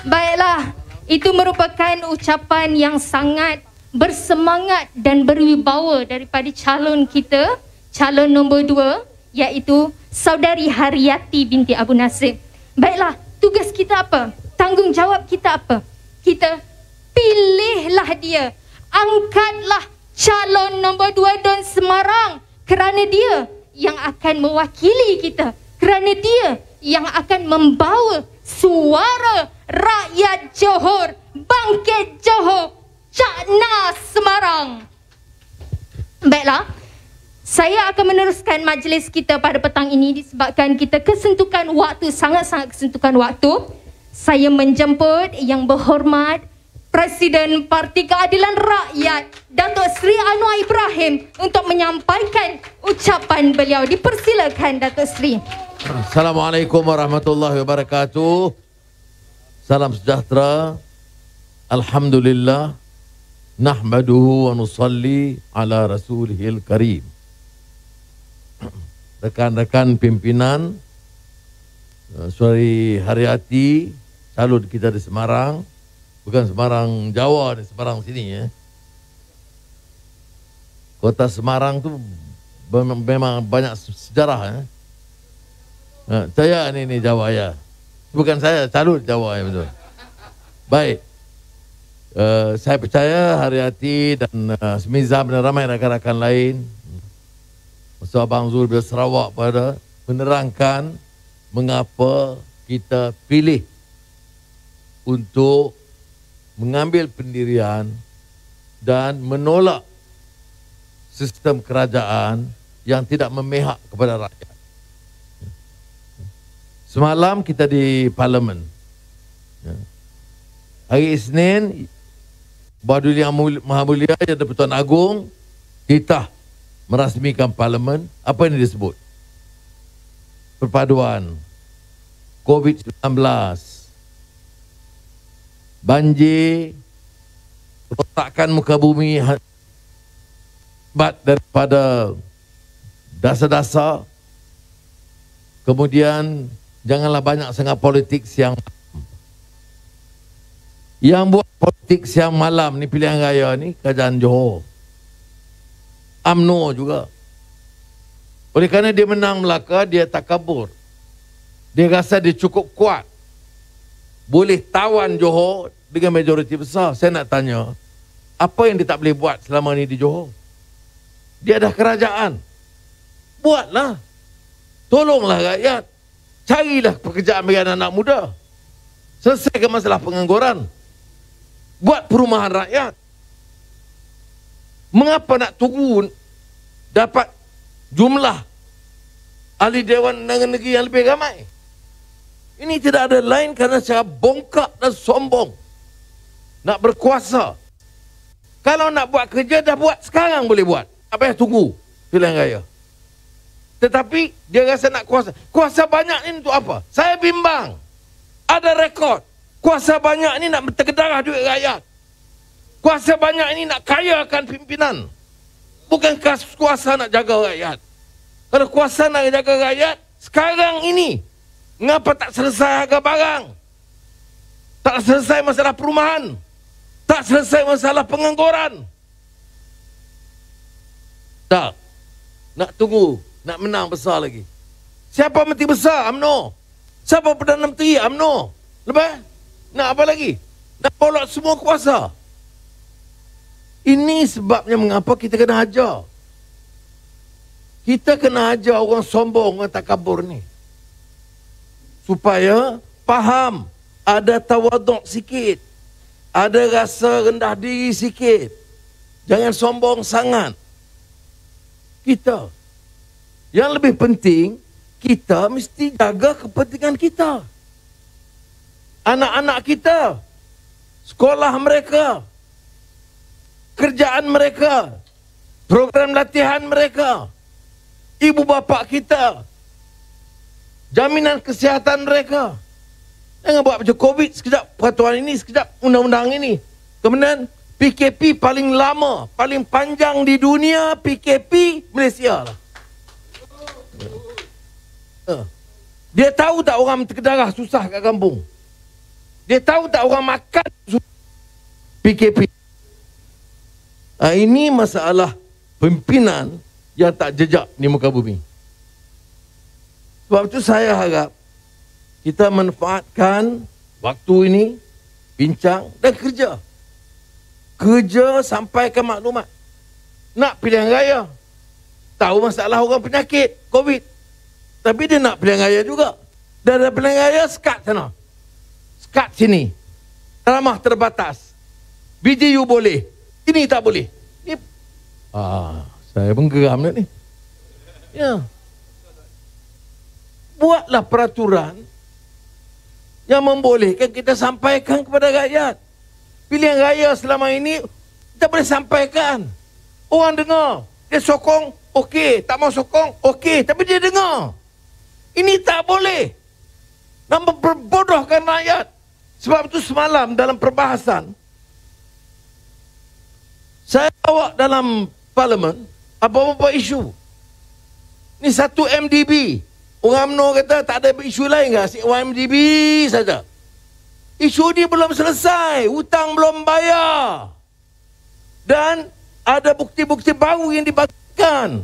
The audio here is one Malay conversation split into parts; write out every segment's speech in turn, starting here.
Baiklah, itu merupakan ucapan yang sangat bersemangat dan berwibawa daripada calon kita, calon nombor 2, iaitu Saudari Haryati binti Abu Nasib. Baiklah, tugas kita apa? Tanggungjawab kita apa? Kita pilihlah dia. Angkatlah calon nombor 2 Don Semarang, kerana dia yang akan mewakili kita, kerana dia yang akan membawa suara rakyat Johor, bangkit Johor, cakna Semarang. Baiklah, saya akan meneruskan majlis kita pada petang ini disebabkan kita kesentukan waktu, sangat-sangat kesentukan waktu. Saya menjemput yang berhormat Presiden Parti Keadilan Rakyat, Datuk Seri Anwar Ibrahim, untuk menyampaikan ucapan beliau. Dipersilakan Datuk Seri. Assalamualaikum warahmatullahi wabarakatuh. Salam sejahtera. Alhamdulillah. Nahmaduhu wa nusalli ala rasulihil karim. Rekan-rekan pimpinan, Saudari Haryati, calon kita di Semarang. Bukan Semarang Jawa, ni Semarang sini ya. Kota Semarang tu memang banyak sejarah ya. Saya ini Jawa ya. Bukan saya, calon Jawa ya, betul. Baik. Saya percaya Haryati dan Semizam dan ramai rakan-rakan lain, Masa Abang Zul dari Sarawak pada menerangkan mengapa kita pilih untuk mengambil pendirian dan menolak sistem kerajaan yang tidak memihak kepada rakyat. Semalam kita di Parlimen. Hari Isnin, Badul Yang Maha Mulia Yang di-Pertuan Agong, kita merasmikan Parlimen. Apa ini disebut? Perpaduan COVID-19, banjir, retakan muka bumi hebat daripada dasar-dasar. Kemudian janganlah banyak sangat politik siang. Yang buat politik siang malam ni pilihan raya ni kerajaan Johor, UMNO juga. Oleh kerana dia menang Melaka, dia tak kabur. Dia rasa dia cukup kuat, boleh tawan Johor dengan majoriti besar. Saya nak tanya, apa yang dia tak boleh buat selama ni di Johor? Dia dah kerajaan. Buatlah. Tolonglah rakyat. Carilah pekerjaan bagi anak-anak muda. Selesaikan masalah pengangguran. Buat perumahan rakyat. Mengapa nak tunggu dapat jumlah ahli Dewan Undangan Negeri yang lebih ramai? Ini tidak ada lain kerana secara bongkak dan sombong. Nak berkuasa. Kalau nak buat kerja, dah buat sekarang boleh buat. Tak payah tunggu pilihan raya. Tetapi dia rasa nak kuasa. Kuasa banyak ni untuk apa? Saya bimbang. Ada rekod. Kuasa banyak ni nak terkedarah duit rakyat. Kuasa banyak ini nak kayakan pimpinan. Bukankah kuasa nak jaga rakyat? Kalau kuasa nak jaga rakyat, sekarang ini, mengapa tak selesai harga barang? Tak selesai masalah perumahan? Tak selesai masalah pengangguran? Tak. Nak tunggu, nak menang besar lagi. Siapa menteri besar? UMNO. Siapa Perdana Menteri? UMNO. Lepas, nak apa lagi? Nak polak semua kuasa. Ini sebabnya mengapa kita kena hajar. Kita kena hajar orang sombong, orang takabur ni. Supaya faham, ada tawaduk sikit. Ada rasa rendah diri sikit. Jangan sombong sangat. Kita. Yang lebih penting, kita mesti jaga kepentingan kita. Anak-anak kita, sekolah mereka, kerjaan mereka, program latihan mereka, ibu bapa kita, jaminan kesihatan mereka. Jangan buat macam COVID, sekejap peraturan ini, sekejap undang-undang ini. Kemudian PKP paling lama, paling panjang di dunia, PKP Malaysia lah. Dia tahu tak orang terkedarah susah kat kampung? Dia tahu tak orang makan PKP. Ini masalah pimpinan yang tak jejak di muka bumi. Sebab itu saya harap kita manfaatkan waktu ini, bincang dan kerja. Kerja sampaikan maklumat. Nak pilihan raya, tahu masalah orang penyakit COVID, tapi dia nak pilihan raya juga. Dan ada pilihan raya, sekat sana, sekat sini, ramah terbatas, BJU boleh, ini tak boleh. Ini, saya pun geram ni. Ya, buatlah peraturan yang membolehkan kita sampaikan kepada rakyat. Pilihan raya selama ini kita boleh sampaikan. Orang dengar, dia sokong, okey. Tak mau sokong, okey. Tapi dia dengar. Ini tak boleh. Dan memperbodohkan rakyat. Sebab itu semalam dalam perbahasan, saya bawa dalam parlimen apa-apa isu. Ini satu MDB. Orang UMNO kata tak ada isu lain ke? Si MDB saja. Isu dia belum selesai. Hutang belum bayar. Dan ada bukti-bukti baru yang dibagikan.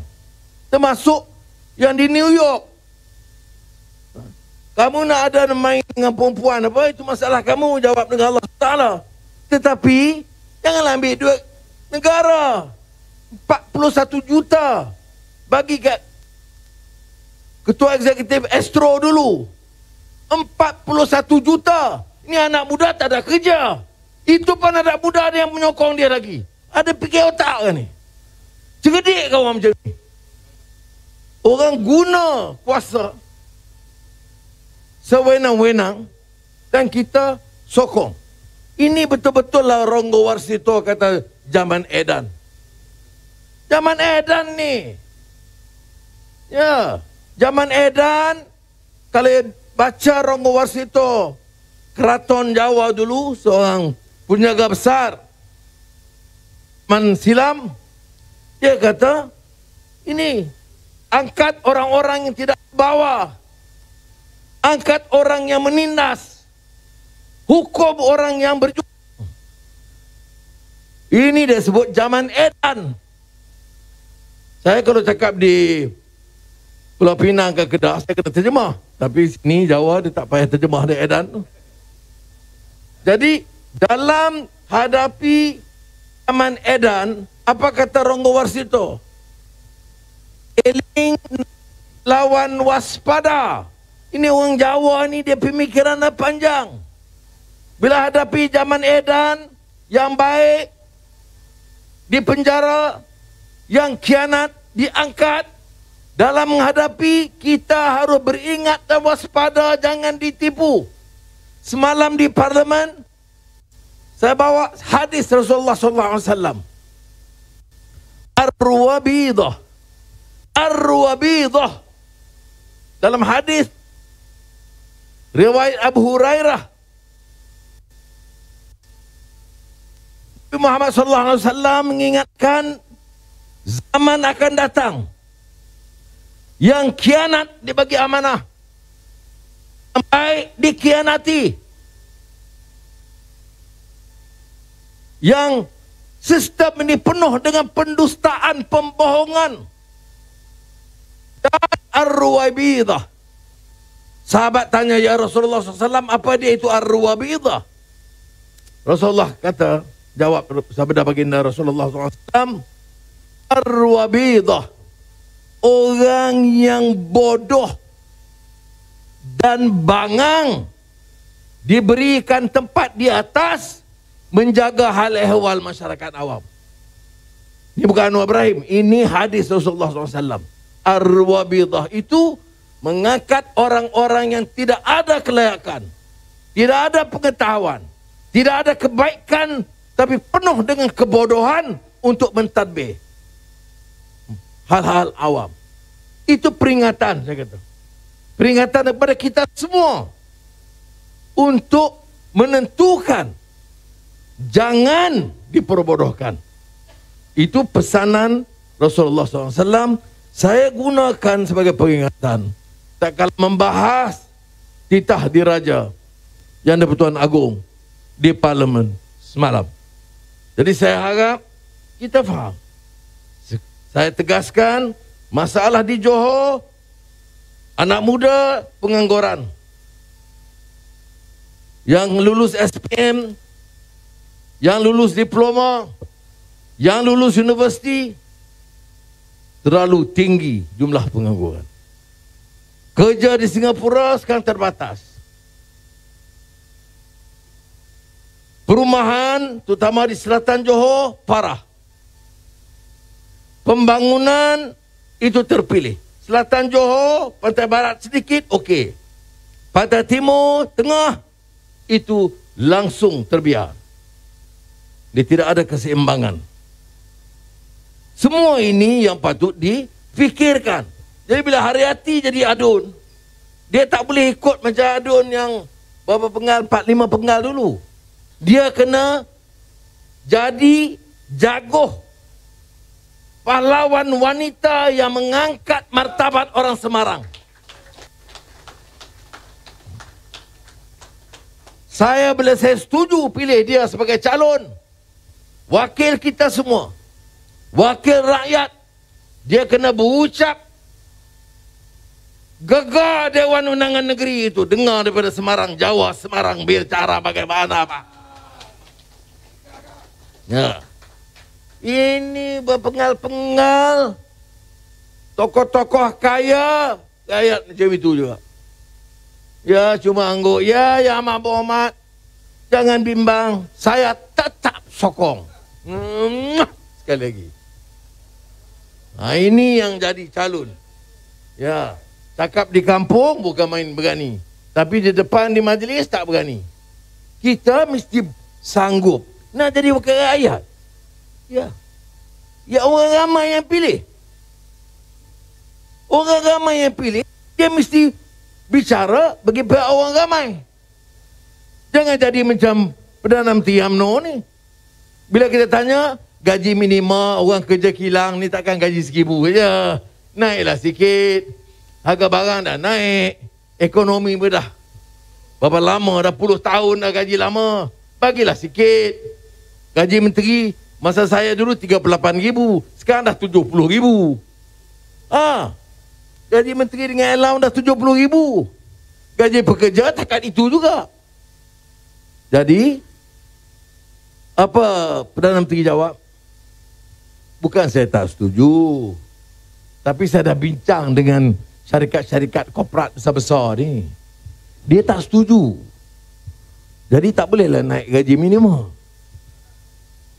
Termasuk yang di New York. Kamu nak ada main dengan perempuan apa? Itu masalah kamu. Jawab dengan Allah Ta'ala. Tetapi janganlah ambil duit negara. 41 juta. Bagi kat Ketua Eksekutif Astro dulu. 41 juta. Ini anak muda tak ada kerja. Itu pun anak muda ada yang menyokong dia lagi. Ada fikir otak kan ni? Cerdik kau orang macam ni. Orang guna kuasa sewenang-wenang dan kita sokong. Ini betul-betul lah Ronggo Warsito kata zaman edan. Zaman edan ni. Ya, zaman edan, kalau baca Ronggo Warsito, Keraton Jawa dulu, seorang penjaga besar Man Silam, dia kata, ini angkat orang-orang yang tidak bawa, angkat orang yang menindas, hukum orang yang berjuang. Ini dia sebut zaman edan. Saya kalau cakap di Pulau Pinang ke Kedah, saya kena terjemah. Tapi sini Jawa dia tak payah terjemah dia edan tu. Jadi dalam hadapi zaman edan, apa kata Ronggo Warsito? Eling lawan waspada. Ini orang Jawa ni dia pemikiran panjang. Bila hadapi zaman edan, yang baik dipenjara, yang khianat diangkat. Dalam menghadapi, kita harus beringat dan waspada, jangan ditipu. Semalam di parlimen, saya bawa hadis Rasulullah SAW. Ar-Ruwabidah. Ar-Ruwabidah. Dalam hadis riwayat Abu Hurairah, Nabi Muhammad SAW mengingatkan zaman akan datang yang khianat dibagi amanah, yang baik dikhianati, yang sistem ini penuh dengan pendustaan, pembohongan dan ar-ruwabidah. Sahabat tanya, ya Rasulullah SAW, apa dia itu ar-ruwabidah? Rasulullah kata, jawab sabda baginda Rasulullah SAW, ar-ruwabidah, orang yang bodoh dan bangang diberikan tempat di atas menjaga hal ehwal masyarakat awam. Ini bukan Anwar Ibrahim, ini hadis Rasulullah SAW. Ar-Ruwabidah itu mengangkat orang-orang yang tidak ada kelayakan, tidak ada pengetahuan, tidak ada kebaikan, tapi penuh dengan kebodohan untuk mentadbir hal-hal awam. Itu peringatan, saya kata. Peringatan kepada kita semua untuk menentukan, jangan diperbodohkan. Itu pesanan Rasulullah SAW. Saya gunakan sebagai peringatan. Tak kala membahas titah diraja, Yang di-Pertuan Agong di Parlimen semalam. Jadi saya harap kita faham. Saya tegaskan, masalah di Johor, anak muda pengangguran. Yang lulus SPM, yang lulus diploma, yang lulus universiti, terlalu tinggi jumlah pengangguran. Kerja di Singapura sekarang terbatas. Perumahan, terutama di selatan Johor, parah. Pembangunan itu terpilih. Selatan Johor, pantai barat sedikit, okey. Pantai timur, tengah, itu langsung terbiar. Dia tidak ada keseimbangan. Semua ini yang patut difikirkan. Jadi bila Haryati jadi adun, dia tak boleh ikut macam adun yang berapa penggal, 4-5 penggal dulu. Dia kena jadi jagoh, pahlawan wanita yang mengangkat martabat orang Semarang. Bila saya setuju pilih dia sebagai calon wakil kita semua, wakil rakyat, dia kena berucap gegar Dewan Undangan Negeri itu, dengar daripada Semarang, Jawa, Semarang bicara bagaimana Pak. Ya. Ini berpengal-pengal, tokoh-tokoh kaya, rakyat macam itu juga. Ya cuma angguk, ya Ahmad Berhormat, jangan bimbang, saya tetap sokong. Sekali lagi. Nah, ini yang jadi calon. Ya, cakap di kampung bukan main berani, tapi di depan di majlis tak berani. Kita mesti sanggup nak jadi wakil rakyat. Ya. Ya orang ramai yang pilih. Orang ramai yang pilih, dia mesti bicara bagi pihak orang ramai. Jangan jadi macam Perdana Menteri UMNO ni. Bila kita tanya, gaji minima orang kerja kilang ni takkan gaji 1,000 saja. Naiklah sikit. Harga barang dah naik. Ekonomi pun dah berapa lama, dah 10 tahun dah gaji lama. Bagilah sikit. Gaji menteri masa saya dulu 38,000, sekarang dah 70,000. Gaji menteri dengan allowance dah 70,000. Gaji pekerja takat itu juga. Jadi apa Perdana Menteri jawab? Bukan saya tak setuju, tapi saya dah bincang dengan syarikat-syarikat korporat besar-besar ni. Dia tak setuju. Jadi tak bolehlah naik gaji minimum.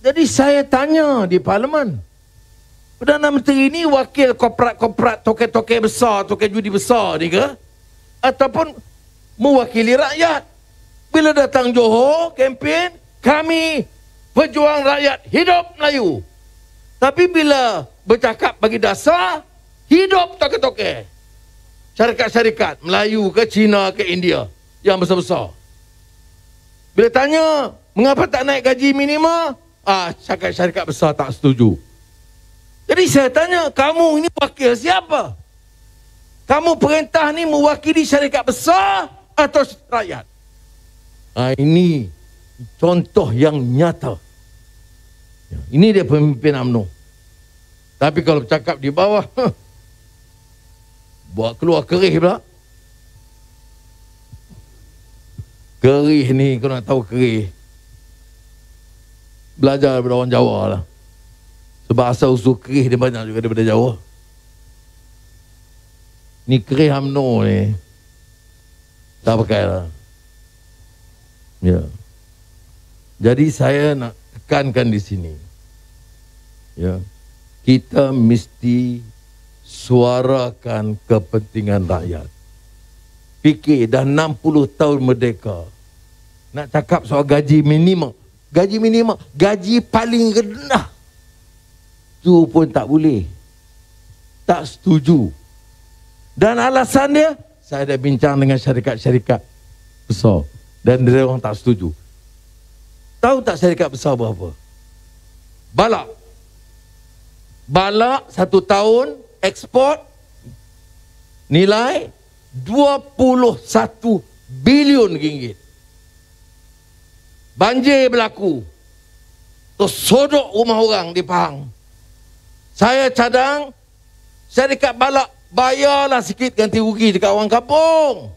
Jadi saya tanya di Parlimen, Perdana Menteri ini wakil korporat-korporat, toke-toke besar, toke judi besar ni ke? Ataupun mewakili rakyat? Bila datang Johor, kempen, kami pejuang rakyat, hidup Melayu. Tapi bila bercakap bagi dasar, hidup toke-toke. Syarikat-syarikat, Melayu ke Cina ke India, yang besar-besar. Bila tanya, mengapa tak naik gaji minima? Syarikat-syarikat besar tak setuju. Jadi saya tanya, kamu ini wakil siapa? Kamu perintah ni mewakili syarikat besar atau rakyat? Ini contoh yang nyata. Ini dia pemimpin UMNO. Tapi kalau bercakap di bawah, buat keluar kerih pula. Kerih ni, kau nak tahu kerih, belajar daripada orang Jawa lah. Sebab asal usul kerih dia banyak juga daripada Jawa. Ni kerih UMNO ni tak pakai lah. Ya. Jadi saya nak tekankan di sini. Ya. Kita mesti suarakan kepentingan rakyat. Fikir dah 60 tahun merdeka. Nak cakap soal gaji minimum. Gaji minimum, gaji paling rendah. Tu pun tak boleh. Tak setuju. Dan alasan dia, saya dah bincang dengan syarikat-syarikat besar. Dan dia orang tak setuju. Tahu tak syarikat besar berapa? Balak. Balak 1 tahun ekspor nilai 21 bilion ringgit. banjir berlaku, tersodok rumah orang di Pahang. Saya cadang, syarikat balak bayarlah sikit ganti rugi dekat orang kampung.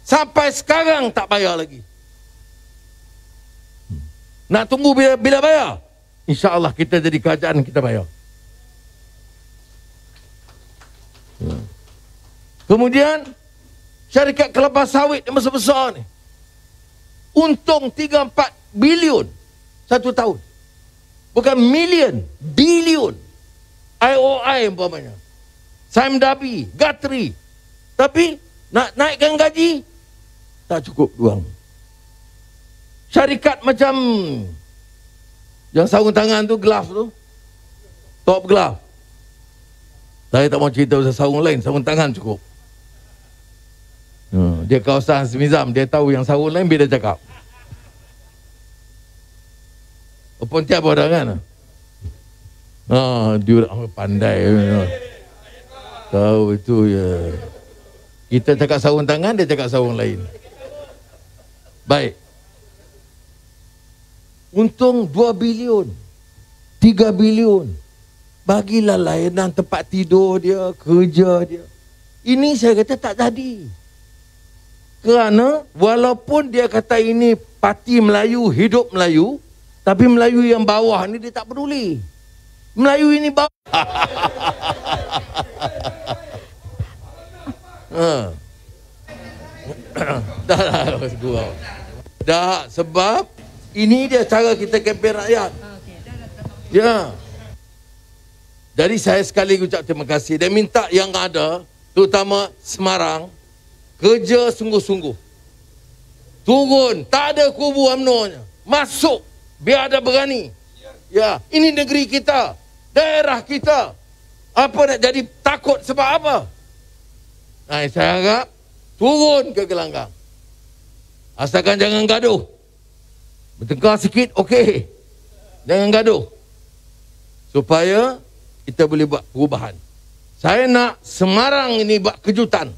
Sampai sekarang tak bayar lagi. Nak tunggu bila bayar? InsyaAllah kita jadi kerajaan, kita bayar. Kemudian syarikat kelapa sawit yang besar-besar ni, untung 3-4 bilion satu tahun. Bukan million, bilion. IOI umpamanya, Sime Darby, Guthrie. Tapi nak naikkan gaji tak cukup uang. Syarikat macam yang sarung tangan tu, glove tu, top glove. Saya tak mau cerita pasal sarung lain, sarung tangan cukup. Dia kawasan Semizam, dia tahu yang sarung lain bila cakap. Pontianak apa dah kan? Dia orang pandai. Tahu itu ya. Kita cakap sarung tangan, dia cakap sarung lain. Baik. Untung 2 bilion, 3 bilion. Bagilah layanan tempat tidur dia, kerja dia. Ini saya kata tak jadi. Kerana walaupun dia kata ini parti Melayu, hidup Melayu, tapi Melayu yang bawah ni dia tak peduli. Melayu ini bawah. Dah, sebab ini dia cara kita kempen rakyat. Ya. Jadi saya sekali ucap terima kasih dan minta yang ada, terutama Semarang, kerja sungguh-sungguh. Turun, tak ada kubu UMNO-nya. Masuk, biar ada berani. Ya, ini negeri kita, daerah kita. Apa nak jadi takut sebab apa? Nah, saya harap turun ke gelanggang. Asalkan jangan gaduh. Bertengkar sikit, okey. Jangan gaduh. Supaya kita boleh buat perubahan. Saya nak Semarang ini buat kejutan.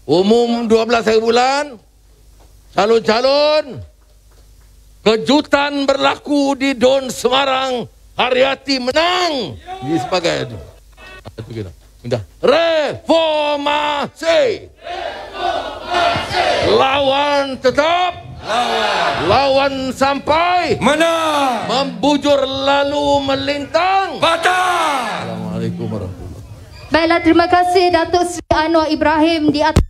Umum 12 hari bulan, calon-calon, kejutan berlaku di Don Semarang, Haryati menang. Ini sebagai itu. Itu kita. Sudah. Reformasi. Reformasi. Lawan tetap. Lawan sampai menang. Membujur lalu melintang Patah. Assalamualaikum warahmatullahi wabarakatuh. Baiklah, terima kasih Datuk Seri Anwar Ibrahim di atas